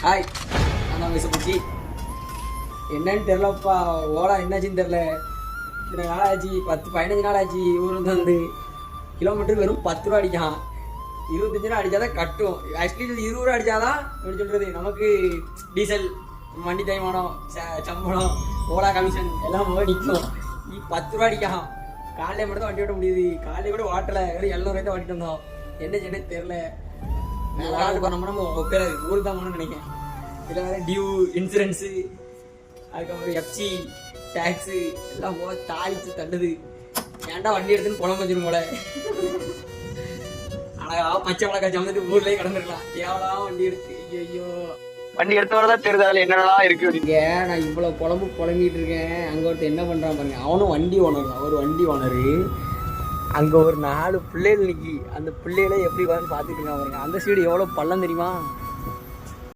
Hi, நான் பேசப்போச்சு என்னன்னு தெரிலப்பா. ஓலா என்னாச்சுன்னு தெரில. இத்தனை நாள் ஆச்சு, 10-15 நாள் ஆச்சு. ஊருக்கு வந்து கிலோமீட்டருக்கு வெறும் 10 ரூபா அடிக்கான். 25 ரூபா அடித்தாதான் கட்டும். ஆக்சுவலி 20 ரூபா அடித்தாதான் எப்படி சொல்கிறது, நமக்கு டீசல், வண்டி தேய்மானம், சம்பளம், ஓலா கமிஷன் எல்லாம் போக நிற்கும். 10 ரூபா அடிக்கான். காலையில் மட்டும் தான் வண்டி ஓட்ட முடியுது. காலையில் கூட ஓட்டலை, வெறும் 700 தான் ஓட்டிட்டு வந்தோம். என்ன செய்யணும் தெரில. நாட்டு போனோம்னா நம்ம பேர் ஊருக்கு தான் போகணும்னு நினைக்கிறேன். இதில் வேறு டியூ, இன்சூரன்ஸு, அதுக்கப்புறம் எஃப்சி, டேக்ஸு எல்லாம் போக தாளித்து தள்ளுது. ஏன்டா வண்டி எடுத்துன்னு குழம்பு வச்சிரும் போல. அழகா பச்சை மிளகாய் சமந்துட்டு ஊர்லேயே கிடந்துருக்கலாம். எவ்வளோ வண்டி எடுத்து ஐயோ வண்டி எடுத்தவரை தெரியுது என்னென்னலாம் இருக்கு. இங்கே நான் இவ்வளோ குழம்பு புலம்பிகிட்டு இருக்கேன். அங்கே ஒருத்தர் என்ன பண்ணுறான் பாருங்க. அவனும் வண்டி ஓனர் தான், ஒரு வண்டி ஓனரு. அங்கே ஒரு 4 பிள்ளைகள் நிற்கி, அந்த பிள்ளைகளே எப்படி வந்து பார்த்துட்டு இருக்கான் பாருங்க. அந்த சைடு எவ்வளோ பள்ளம் தெரியுமா?